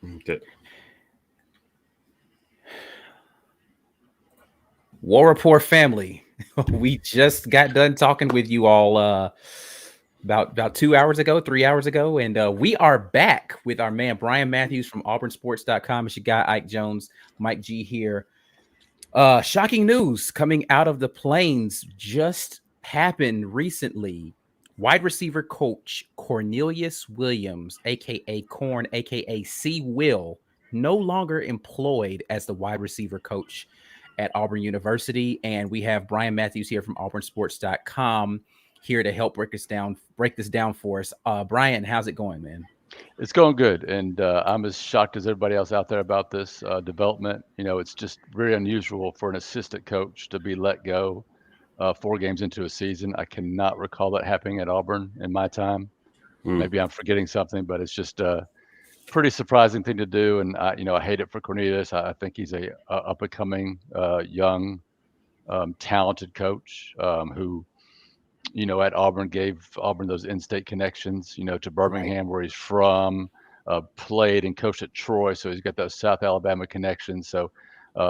Okay. War Rapport family, we just got done talking with you all about 2 hours ago, 3 hours ago, and we are back with our man Brian Matthews from AuburnSports.com. It's your guy Ike Jones, Mike G here. Shocking news coming out of the Plains just happened recently. Wide receiver coach Cornelius Williams, aka Corn, aka C. Will, no longer employed as the wide receiver coach at Auburn University. And we have Brian Matthews here from AuburnSports.com here to help break this down for us. Brian, how's it going, man? It's going good, and I'm as shocked as everybody else out there about this development. It's just very unusual for an assistant coach to be let go 4 games into a season. I cannot recall that happening at Auburn in my time. Maybe I'm forgetting something, but it's just a pretty surprising thing to do. And I hate it for Cornelius. I think he's a up-and-coming, young, talented coach who, at Auburn gave Auburn those in-state connections, to Birmingham, where he's from, played and coached at Troy. So he's got those South Alabama connections. So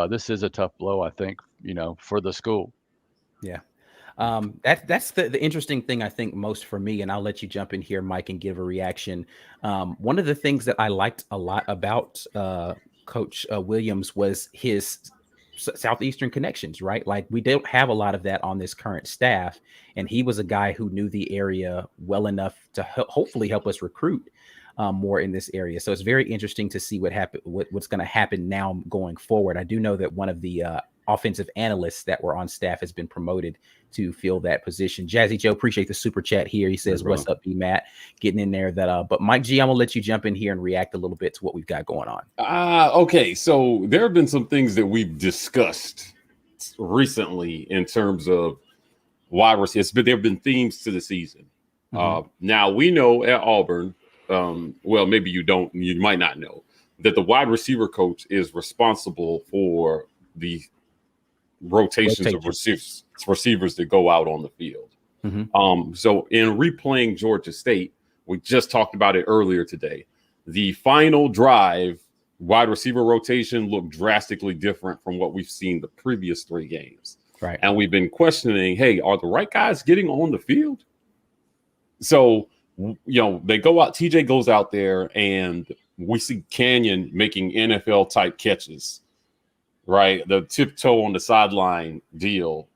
this is a tough blow, I think, for the school. Yeah. That's the interesting thing, I think, most for me, and I'll let you jump in here, Mike, and give a reaction. One of the things that I liked a lot about Coach Williams was his Southeastern connections, right? Like, we don't have a lot of that on this current staff, and he was a guy who knew the area well enough to hopefully help us recruit more in this area. So it's very interesting to see what's going to happen now going forward. I do know that one of the offensive analysts that were on staff has been promoted to fill that position. Jazzy Joe, appreciate the super chat here. He says, "What's up, B Matt?" Getting in there. But Mike G, I'm gonna let you jump in here and react a little bit to what we've got going on. Okay, so there have been some things that we've discussed recently in terms of wide receivers, but there have been themes to the season. Now we know at Auburn, well, maybe you might not know that the wide receiver coach is responsible for the rotations of receivers that go out on the field. So in replaying Georgia State, we just talked about it earlier today. The final drive wide receiver rotation looked drastically different from what we've seen the previous 3 games. Right. And we've been questioning, hey, are the right guys getting on the field? So, they go out, TJ goes out there, and we see Canyon making NFL type catches. Right, the tiptoe on the sideline deal.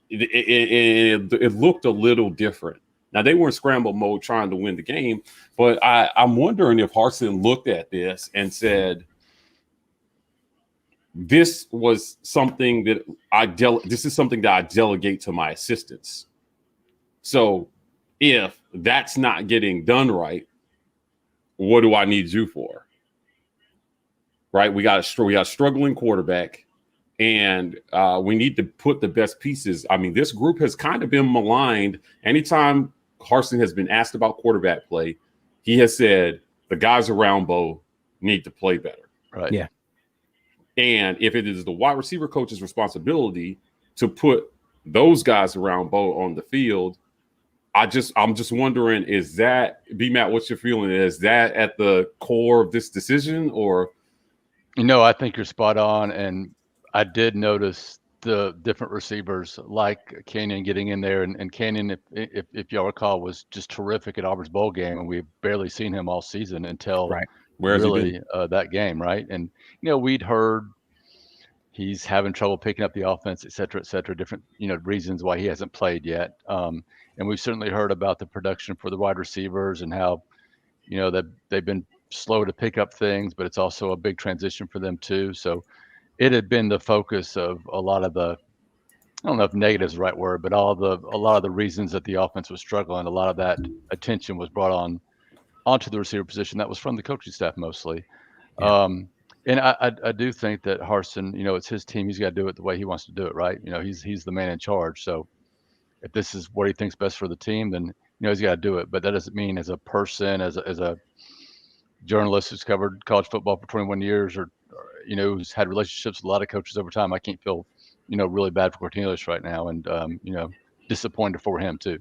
It looked a little different. Now, they were in scramble mode trying to win the game, but I'm wondering if Harsin looked at this and said, "This was something that this is something that I delegate to my assistants. So, if that's not getting done right, what do I need you for?" Right, we got a struggling quarterback, and we need to put the best pieces. I mean, this group has kind of been maligned. Anytime Harsin has been asked about quarterback play, he has said the guys around Bo need to play better. Right. Yeah. And if it is the wide receiver coach's responsibility to put those guys around Bo on the field, I'm just wondering, is that, B Matt, what's your feeling? Is that at the core of this decision, or? I think you're spot on, and I did notice the different receivers like Canyon getting in there, and Canyon, if y'all recall, was just terrific at Auburn's bowl game, and we've barely seen him all season until really that game, right? And we'd heard he's having trouble picking up the offense, et cetera, different reasons why he hasn't played yet. And we've certainly heard about the production for the wide receivers and how that they've been slow to pick up things, but it's also a big transition for them too. So it had been the focus of a lot of the, I don't know if negative is the right word, but a lot of the reasons that the offense was struggling. A lot of that attention was brought onto the receiver position. That was from the coaching staff mostly. Yeah. And I do think that Harsin, it's his team. He's got to do it the way he wants to do it, right? He's the man in charge. So if this is what he thinks best for the team, then he's got to do it. But that doesn't mean as a person, as a journalist who's covered college football for 21 years, or who's had relationships with a lot of coaches over time, I can't feel really bad for Cornelius right now, and disappointed for him too.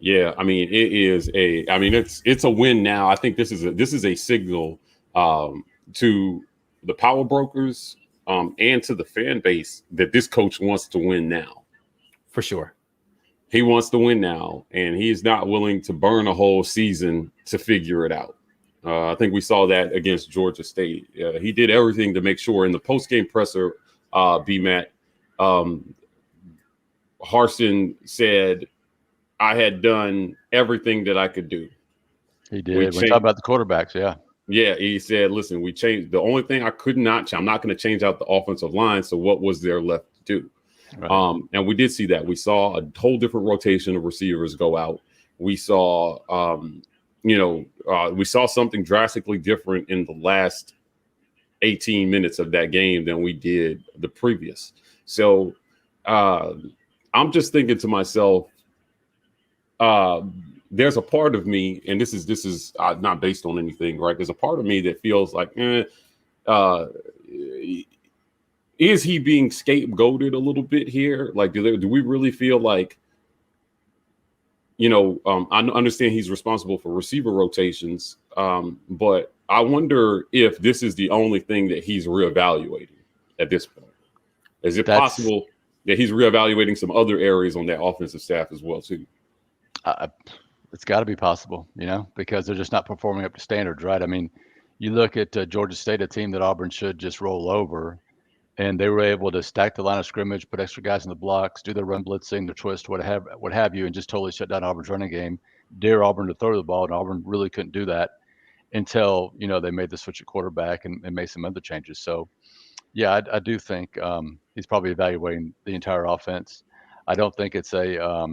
Yeah, I mean, it's a win now. I think this is a signal to the power brokers and to the fan base that this coach wants to win now. For sure. He wants to win now, and he's not willing to burn a whole season to figure it out. I think we saw that against Georgia State. He did everything to make sure in the post-game presser, B-Matt, Harsin said, I had done everything that I could do. He did. We talk about the quarterbacks, yeah. Yeah, he said, listen, we changed. The only thing I could not, I'm not going to change out the offensive line. So what was there left to do? Right. And we did see that. We saw a whole different rotation of receivers go out. We saw, we saw something drastically different in the last 18 minutes of that game than we did the previous. So I'm just thinking to myself, there's a part of me, and this is not based on anything, right? There's a part of me that feels like, is he being scapegoated a little bit here? Like, do we really feel like, I understand he's responsible for receiver rotations, but I wonder if this is the only thing that he's reevaluating at this point. Is it possible that he's reevaluating some other areas on that offensive staff as well, too? It's got to be possible, because they're just not performing up to standards, right? I mean, you look at Georgia State, a team that Auburn should just roll over, and they were able to stack the line of scrimmage, put extra guys in the blocks, do their run blitzing, their twist, what have you, and just totally shut down Auburn's running game, dare Auburn to throw the ball, and Auburn really couldn't do that until, they made the switch at quarterback and made some other changes. So, yeah, I do think he's probably evaluating the entire offense. I don't think it's a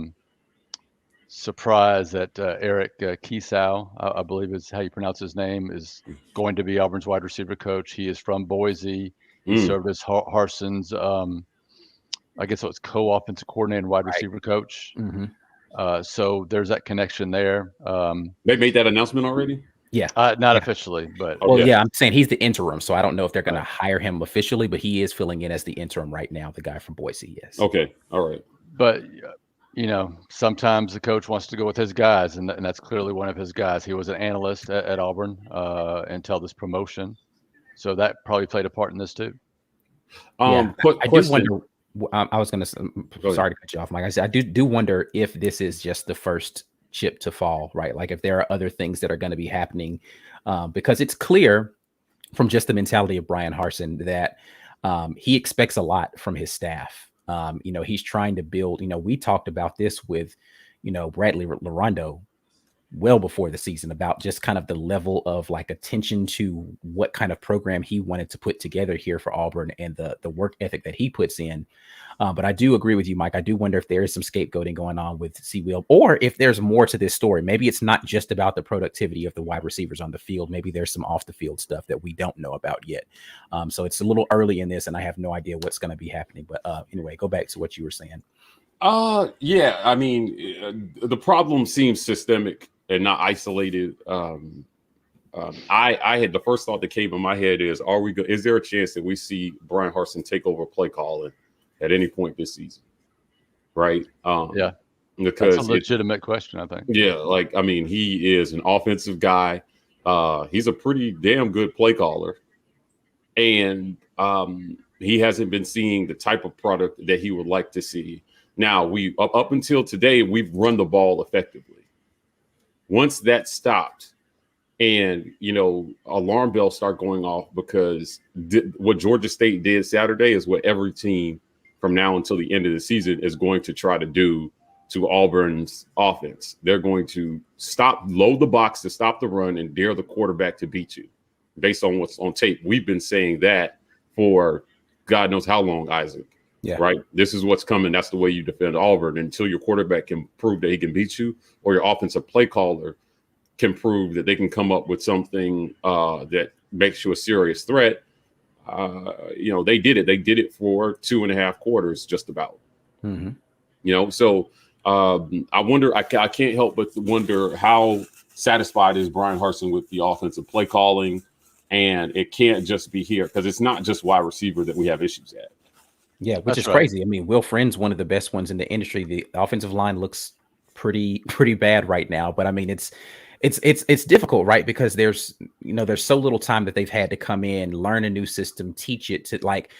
surprise that Eric Kiesau, I believe is how you pronounce his name, is going to be Auburn's wide receiver coach. He is from Boise. He served as Harsin's, I guess it was co-offensive coordinator and wide receiver coach. Mm-hmm. So there's that connection there. They made that announcement already? Yeah. Not officially, but. Well, yeah, I'm saying he's the interim, so I don't know if they're going to hire him officially, but he is filling in as the interim right now, the guy from Boise, yes. Okay, all right. But sometimes the coach wants to go with his guys, and that's clearly one of his guys. He was an analyst at Auburn until this promotion, so that probably played a part in this too. I do wonder. I was going to. Sorry to cut you off, Mike. I said I do wonder if this is just the first chip to fall, right? Like if there are other things that are going to be happening, because it's clear from just the mentality of Brian Harsin that he expects a lot from his staff. He's trying to build, we talked about this with, Bradley Larondo well before the season about just kind of the level of like attention to what kind of program he wanted to put together here for Auburn and the work ethic that he puts in. But I do agree with you, Mike. I do wonder if there is some scapegoating going on with C-Will, or if there's more to this story. Maybe it's not just about the productivity of the wide receivers on the field. Maybe there's some off the field stuff that we don't know about yet. So it's a little early in this, and I have no idea what's going to be happening. But anyway, go back to what you were saying. Yeah, I mean, the problem seems systemic and not isolated. I had the first thought that came in my head is, is there a chance that we see Brian Harsin take over play calling at any point this season? Right. Yeah. Because that's a legitimate question, I think. Yeah. Like, I mean, he is an offensive guy. He's a pretty damn good play caller. And he hasn't been seeing the type of product that he would like to see. Now, up until today, we've run the ball effectively. Once that stopped and, alarm bells start going off, because what Georgia State did Saturday is what every team from now until the end of the season is going to try to do to Auburn's offense. They're going to load the box to stop the run and dare the quarterback to beat you based on what's on tape. We've been saying that for God knows how long, Isaac. Yeah. Right. This is what's coming. That's the way you defend Auburn until your quarterback can prove that he can beat you, or your offensive play caller can prove that they can come up with something that makes you a serious threat. They did it. They did it for 2.5 quarters, just about. Mm-hmm. So I wonder. I can't help but wonder how satisfied is Brian Harsin with the offensive play calling, and it can't just be here, because it's not just wide receiver that we have issues at. Yeah, which is crazy. I mean, Will Friend's one of the best ones in the industry. The offensive line looks pretty bad right now. But I mean, it's difficult, right? Because there's so little time that they've had to come in, learn a new system, teach it to, like,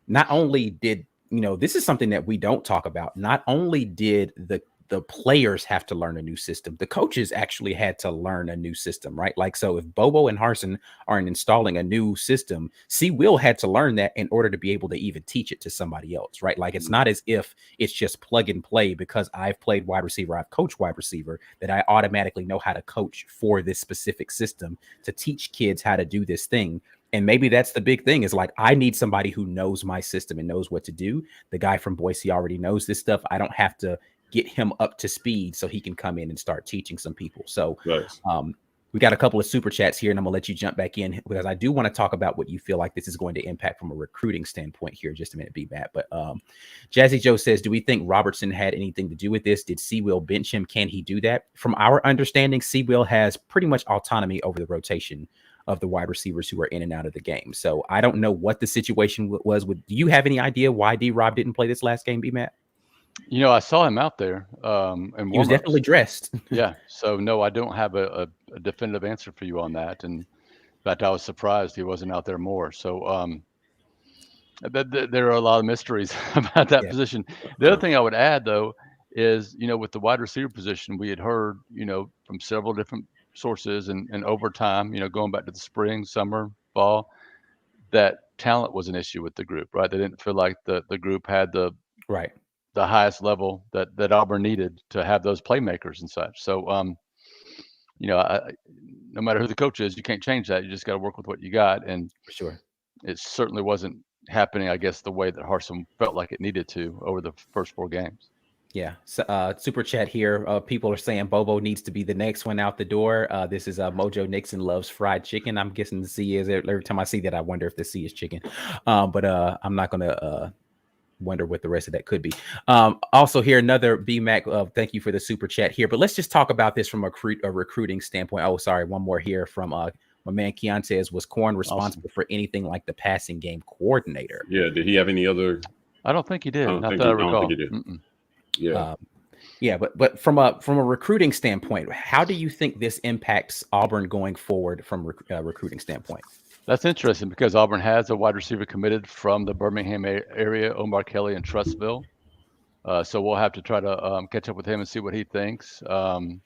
not only did, this is something that we don't talk about. Not only did the players have to learn a new system, the coaches actually had to learn a new system, right? Like, so if Bobo and Harsin aren't installing a new system, Will had to learn that in order to be able to even teach it to somebody else, right? Like, it's not as if it's just plug and play because I've played wide receiver, I've coached wide receiver, that I automatically know how to coach for this specific system to teach kids how to do this thing. And maybe that's the big thing, is like, I need somebody who knows my system and knows what to do. The guy from Boise already knows this stuff. I don't have to get him up to speed so he can come in and start teaching some people. So nice. We got a couple of super chats here, and I'm gonna let you jump back in because I do want to talk about what you feel like this is going to impact from a recruiting standpoint here in just a minute, B-Matt. But Jazzy Joe says, do we think Robertson had anything to do with this? Did Will bench him? Can he do that? From our understanding, Will has pretty much autonomy over the rotation of the wide receivers who are in and out of the game. So I don't know what the situation was with. Do you have any idea why D-Rob didn't play this last game, B-Matt? I saw him out there. And he was definitely dressed. Yeah. So no, I don't have a definitive answer for you on that. And in fact, I was surprised he wasn't out there more. So there are a lot of mysteries about that position. The other thing I would add, though, is, with the wide receiver position, we had heard, from several different sources and over time, going back to the spring, summer, fall, that talent was an issue with the group, right? They didn't feel like the group had the highest level that Auburn needed to have those playmakers and such. So, no matter who the coach is, you can't change that. You just got to work with what you got. And for sure, it certainly wasn't happening, I guess, the way that Harsin felt like it needed to over the first 4 games. Yeah. So, super chat here. People are saying Bobo needs to be the next one out the door. This is Mojo Nixon loves fried chicken. I'm guessing the C is. Every time I see that, I wonder if the C is chicken. But I'm not going to wonder what the rest of that could be. Also here, another B-Mac, thank you for the super chat here. But let's just talk about this from a recruiting standpoint. Oh, sorry. One more here from my man Keon says, was Corn responsible for anything like the passing game coordinator? Yeah. Did he have any other? I don't think he did. I don't think he did. Yeah. Yeah, but from a recruiting standpoint, how do you think this impacts Auburn going forward from a recruiting standpoint? That's interesting because Auburn has a wide receiver committed from the Birmingham area, Omar Kelly in Trussville. So we'll have to try to catch up with him and see what he thinks. And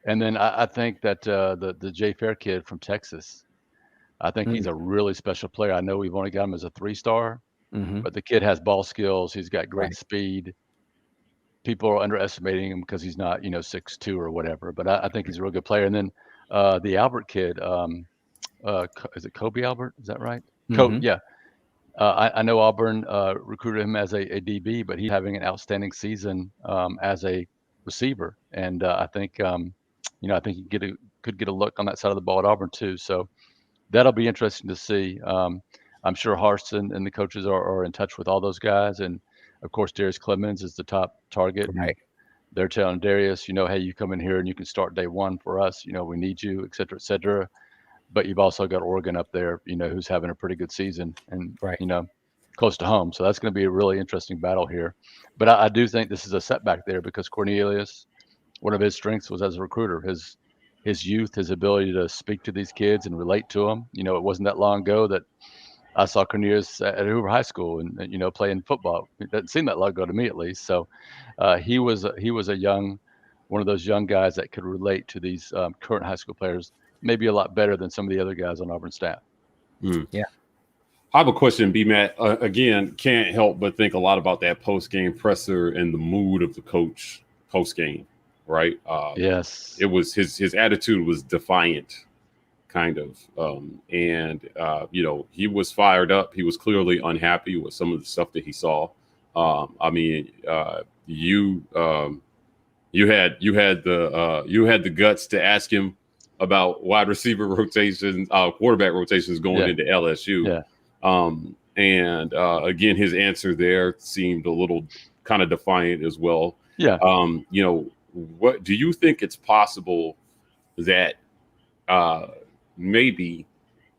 then I think that the Jay Fair kid from Texas, I think he's a really special player. I know we've only got him as a 3-star, but the kid has ball skills. He's got great speed. People are underestimating him because he's not, 6'2" or whatever. But I think he's a real good player. And then the Albert kid, is it Kobe Albert? Is that right? Yeah. I know Auburn recruited him as a DB, but he's having an outstanding season as a receiver. And I think, I think he could get a look on that side of the ball at Auburn too. So that'll be interesting to see. I'm sure Harsin and the coaches are in touch with all those guys. And of course, Darius Clemens is the top target. Right. They're telling Darius, hey, you come in here and you can start day one for us. We need you, et cetera, et cetera. But you've also got Oregon up there, who's having a pretty good season and, close to home. So that's going to be a really interesting battle here. But I do think this is a setback there because Cornelius, one of his strengths was as a recruiter, his youth, his ability to speak to these kids and relate to them. It wasn't that long ago that I saw Cornelius at Hoover High School and, playing football. It doesn't seem that long ago to me, at least. So he was one of those young guys that could relate to these current high school players maybe a lot better than some of the other guys on Auburn staff. Yeah. I have a question, B-Matt. Again, can't help but think a lot about that post-game presser and the mood of the coach post-game, right? Yes. It was his attitude was defiant, kind of. And he was fired up. He was clearly unhappy with some of the stuff that he saw. You had the guts to ask him about wide receiver rotations, quarterback rotations going into LSU. Yeah. Again, his answer there seemed a little kind of defiant as well. Yeah. What do you think it's possible that maybe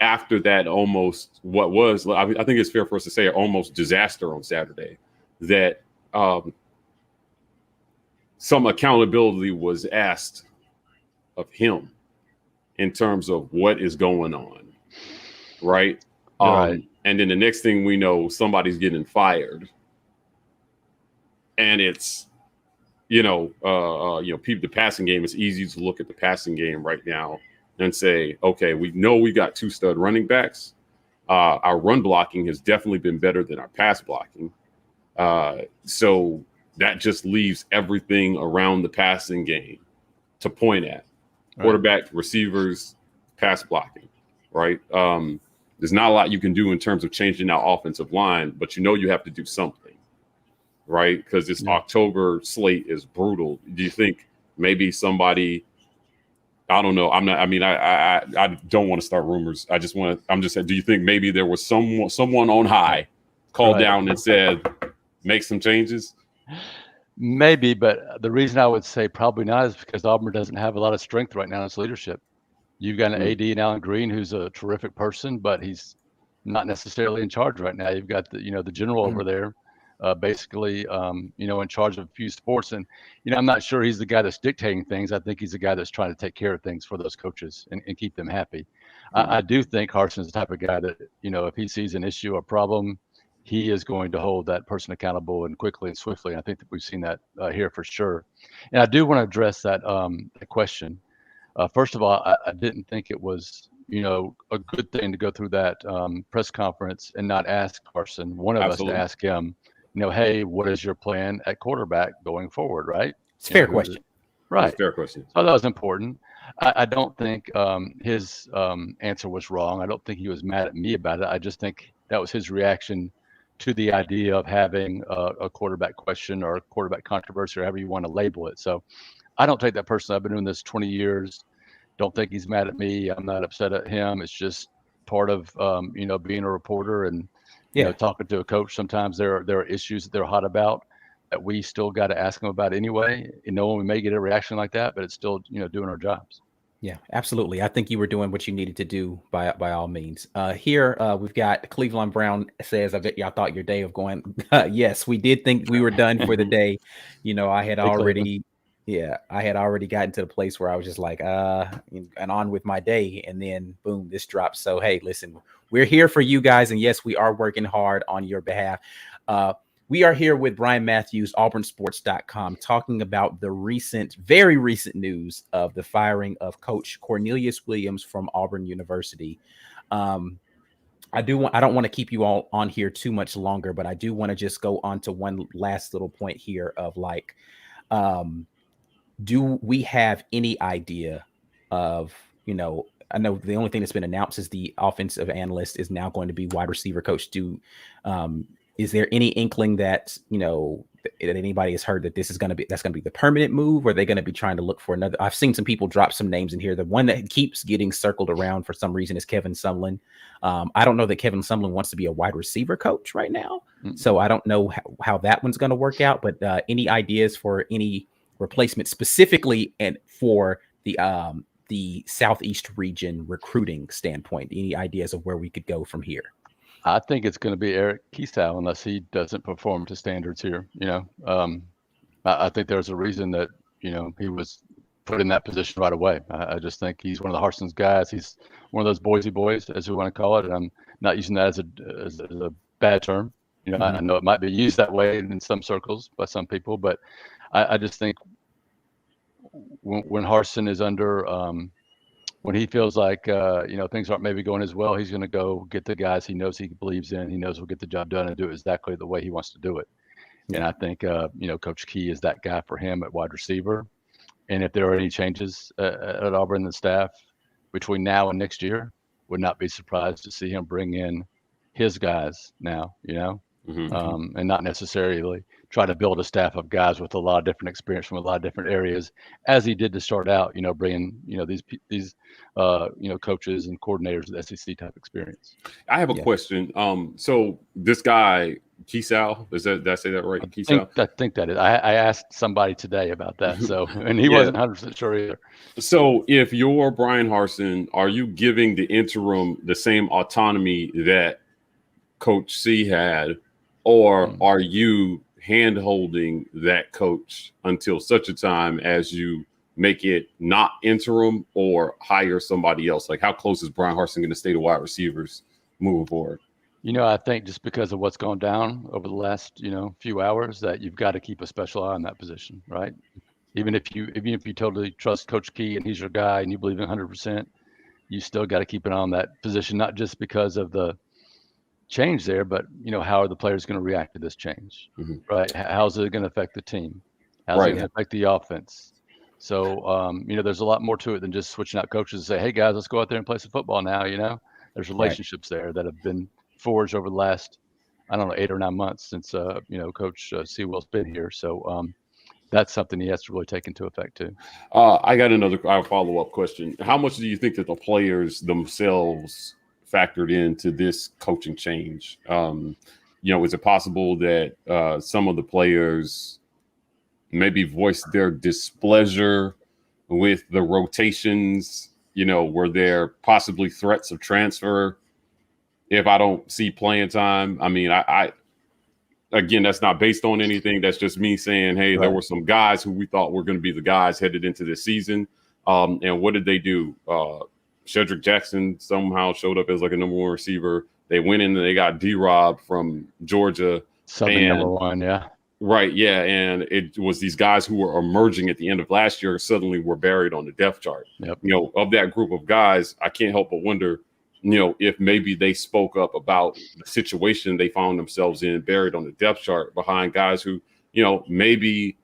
after that almost what was, I think it's fair for us to say, almost disaster on Saturday, that some accountability was asked of him in terms of what is going on, right? Right. And then the next thing we know, somebody's getting fired, and it's people, the passing game. It's easy to look at the passing game right now and say, okay, we know we got 2 stud running backs. Our run blocking has definitely been better than our pass blocking. So that just leaves everything around the passing game to point at. Quarterback, receivers, pass blocking, right? There's not a lot you can do in terms of changing our offensive line, but you have to do something, right? Because this October slate is brutal. Do you think maybe somebody, I don't know. I don't want to start rumors. I'm just saying, do you think maybe there was someone on high called down and said, make some changes? Maybe, but the reason I would say probably not is because Auburn doesn't have a lot of strength right now in its leadership. You've got an AD in Alan Green, who's a terrific person, but he's not necessarily in charge right now. You've got the general over there, basically, in charge of a few sports. And, I'm not sure he's the guy that's dictating things. I think he's the guy that's trying to take care of things for those coaches and keep them happy. I do think Harsin's the type of guy that, if he sees an issue or problem, he is going to hold that person accountable and quickly and swiftly. And I think that we've seen that here for sure. And I do want to address that question. First of all, I didn't think it was, a good thing to go through that press conference and not ask Carson, one of us, to ask him, hey, what is your plan at quarterback going forward, right? It's a fair question. Right. It's a fair question. So that was important. I don't think his answer was wrong. I don't think he was mad at me about it. I just think that was his reaction to the idea of having a quarterback question or a quarterback controversy, or however you want to label it. So I don't take that personally. I've been doing this 20 years. Don't think he's mad at me. I'm not upset at him. It's just part of, being a reporter and, talking to a coach. Sometimes there are issues that they're hot about that we still got to ask them about anyway. We may get a reaction like that, but it's still, doing our jobs. Yeah, absolutely. I think you were doing what you needed to do by all means. Here we've got Cleveland Brown says, I bet y'all thought your day of going. Yes, we did think we were done for the day. I had already gotten to the place where I was just like, and on with my day. And then boom, this drops. So, hey, listen, we're here for you guys. And yes, we are working hard on your behalf. We are here with Brian Matthews, auburnsports.com, talking about the very recent news of the firing of Coach Cornelius Williams from Auburn University. I don't want to keep you all on here too much longer, but I do want to just go on to one last little point here of do we have any idea of, I know the only thing that's been announced is the offensive analyst is now going to be wide receiver coach. Is there any inkling that, that anybody has heard that that's going to be the permanent move? Or are they going to be trying to look for another? I've seen some people drop some names in here. The one that keeps getting circled around for some reason is Kevin Sumlin. I don't know that Kevin Sumlin wants to be a wide receiver coach right now. Mm-hmm. So I don't know how that one's going to work out, but any ideas for any replacement specifically and for the Southeast region recruiting standpoint? Any ideas of where we could go from here? I think it's going to be Eric Kiesau unless he doesn't perform to standards here. I think there's a reason that, he was put in that position right away. I just think he's one of the Harson's guys. He's one of those Boise boys, as we want to call it. And I'm not using that as a bad term. Mm-hmm. I know it might be used that way in some circles by some people, but I just think when Harsin is under, when he feels like, things aren't maybe going as well, he's going to go get the guys he knows he believes in. He knows will get the job done and do it exactly the way he wants to do it. Yeah. And I think, Coach Key is that guy for him at wide receiver. And if there are any changes at Auburn, the staff between now and next year, would not be surprised to see him bring in his guys now, mm-hmm. And not necessarily try to build a staff of guys with a lot of different experience from a lot of different areas, as he did to start out, bringing, these coaches and coordinators with SEC type experience. I have a question. So this guy, Kiesau, did I say that right? Kiesau? I think that is. I asked somebody today about that. So, and he wasn't 100% sure either. So if you're Brian Harsin, are you giving the interim the same autonomy that Coach C had, or are you hand-holding that coach until such a time as you make it not interim or hire somebody else? Like, how close is Brian Harsin going to stay to wide receivers moving forward? I think just because of what's gone down over the last, few hours, that you've got to keep a special eye on that position, right? Even if you totally trust Coach Key and he's your guy and you believe in 100%, you still got to keep an eye on that position, not just because of the change there, but how are the players going to react to this change, right? How's it going to affect the team? How's it going to affect the offense? So, there's a lot more to it than just switching out coaches and say, hey guys, let's go out there and play some football now. There's relationships there that have been forged over the last, 8 or 9 months since, Coach Sewell's been here. So that's something he has to really take into effect too. I got another follow-up question. How much do you think that the players themselves factored into this coaching change? Is it possible that some of the players maybe voiced their displeasure with the rotations? Were there possibly threats of transfer if I don't see playing time? I mean, I again, that's not based on anything. That's just me saying, hey, there were some guys who we thought were going to be the guys headed into this season. And what did they do? Shedrick Jackson somehow showed up as like a number one receiver. They went in and they got D-Rob from Georgia. Something number one, yeah. Right, yeah. And it was these guys who were emerging at the end of last year suddenly were buried on the depth chart. Yep. Of that group of guys, I can't help but wonder, if maybe they spoke up about the situation they found themselves in, buried on the depth chart behind guys who, maybe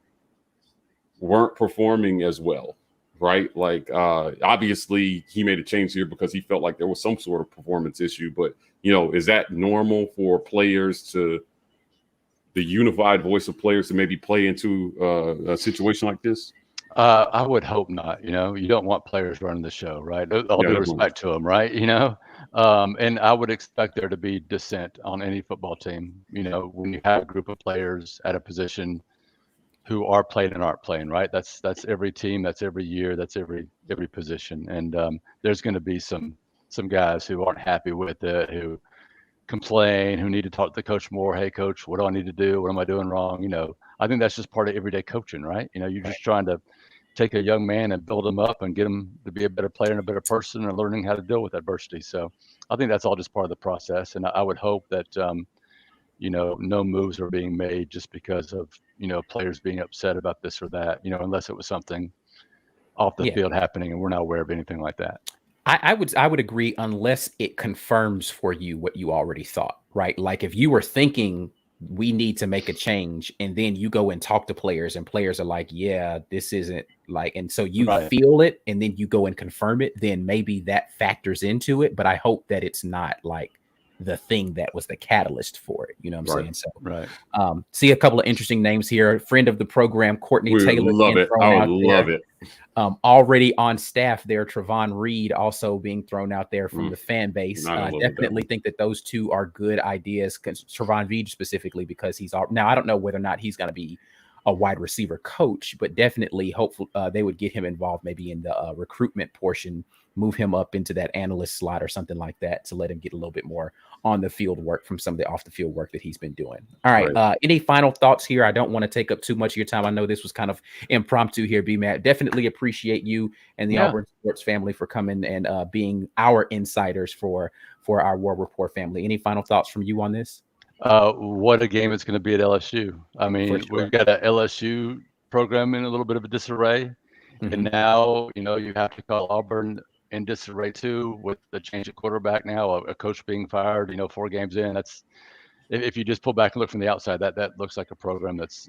weren't performing as well, right? Like, obviously he made a change here because he felt like there was some sort of performance issue. But, is that normal for players the unified voice of players to maybe play into a situation like this? I would hope not. You don't want players running the show, right? All due respect to them, right? And I would expect there to be dissent on any football team. When you have a group of players at a position who are playing and aren't playing, right? That's every team, that's every year, that's every position. And there's going to be some guys who aren't happy with it, who complain, who need to talk to the coach more. Hey, coach, what do I need to do? What am I doing wrong? I think that's just part of everyday coaching, right? You're just trying to take a young man and build him up and get him to be a better player and a better person and learning how to deal with adversity. So I think that's all just part of the process. And I would hope that, no moves are being made just because of, players being upset about this or that, unless it was something off the field happening and we're not aware of anything like that. I would agree, unless it confirms for you what you already thought, right? Like if you were thinking we need to make a change and then you go and talk to players and players are like, yeah, this isn't like, and so you feel it and then you go and confirm it, then maybe that factors into it. But I hope that it's not like the thing that was the catalyst for it. You know what I'm saying? So see a couple of interesting names here. Friend of the program, Courtney Taylor. Love it. I would love it. Already on staff there, Trevon Reed also being thrown out there from the fan base. I definitely think that those two are good ideas. Trevon Reed specifically because now I don't know whether or not he's going to be a wide receiver coach, but definitely hopeful they would get him involved maybe in the recruitment portion, move him up into that analyst slot or something like that to let him get a little bit more on the field work from some of the off the field work that he's been doing. All right. Any final thoughts here? I don't want to take up too much of your time. I know this was kind of impromptu here, B-Matt. Definitely appreciate you and the Auburn Sports family for coming and being our insiders for our War Report family. Any final thoughts from you on this? What a game it's going to be at LSU. I mean, we've got an LSU program in a little bit of a disarray. And now, you have to call Auburn in disarray too, with the change of quarterback now, a coach being fired, 4 games in. That's, if you just pull back and look from the outside, that looks like a program that's,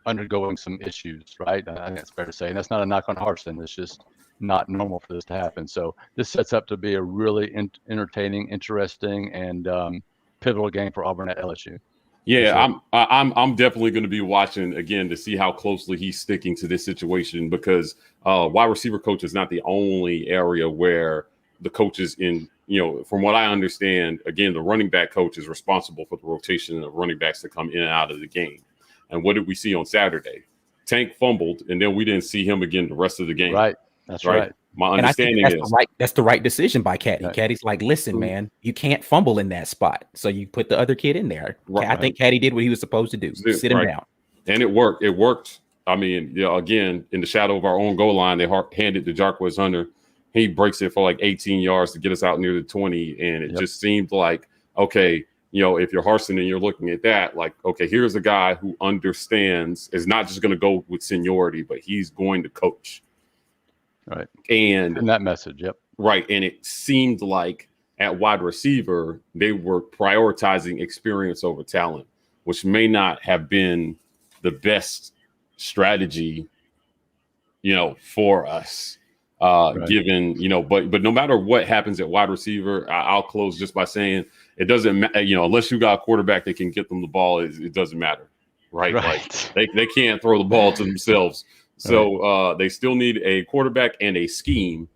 undergoing some issues, right? I think that's fair to say. And that's not a knock on Harsin. It's just not normal for this to happen. So this sets up to be a really entertaining, interesting, and pivotal game for Auburn at LSU. Yeah, I'm definitely going to be watching again to see how closely he's sticking to this situation, because wide receiver coach is not the only area where the coaches from what I understand, again, the running back coach is responsible for the rotation of running backs to come in and out of the game. And what did we see on Saturday? Tank fumbled, and then we didn't see him again the rest of the game. Right. That's right. My And I think understanding is that's the right decision by Caddy. Right. Caddy's like, listen, man, you can't fumble in that spot. So you put the other kid in there. Right. I think Caddy did what he was supposed to do. Sit him down. And it worked. It worked. I mean, again, in the shadow of our own goal line, they handed to Jarquez Hunter. He breaks it for like 18 yards to get us out near the 20. And it just seemed like, okay, if you're Harsin and you're looking at that, like, okay, here's a guy who understands, is not just going to go with seniority, but he's going to coach. Right. And that message. Yep. Right. And it seemed like at wide receiver, they were prioritizing experience over talent, which may not have been the best strategy, for us, given, but no matter what happens at wide receiver, I'll close just by saying it doesn't matter, unless you got a quarterback that can get them the ball, it doesn't matter. Right. Like they can't throw the ball to themselves. So they still need a quarterback and a scheme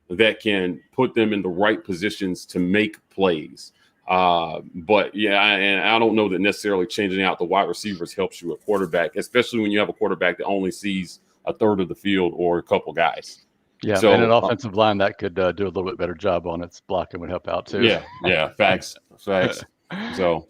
that can put them in the right positions to make plays. But and I don't know that necessarily changing out the wide receivers helps you at quarterback, especially when you have a quarterback that only sees a third of the field or a couple guys. Yeah, so, and an offensive line that could do a little bit better job on its blocking would help out too. Yeah, facts. So.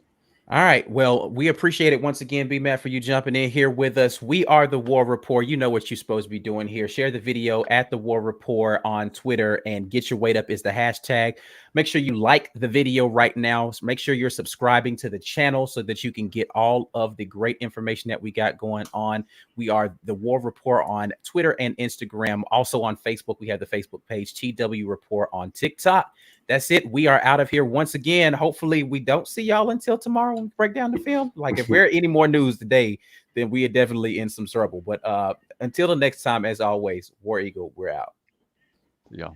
All right. Well, we appreciate it once again, B-Matt, for you jumping in here with us. We are the War Report. You know what you're supposed to be doing here. Share the video at the War Report on Twitter, and Get Your Weight Up is the hashtag. Make sure you like the video right now. Make sure you're subscribing to the channel so that you can get all of the great information that we got going on. We are the War Report on Twitter and Instagram. Also on Facebook, we have the Facebook page, TW Report on TikTok. That's it. We are out of here once again. Hopefully we don't see y'all until tomorrow when we break down the film. Like if we're any more news today, then we are definitely in some trouble. But until the next time, as always, War Eagle, we're out. Yeah.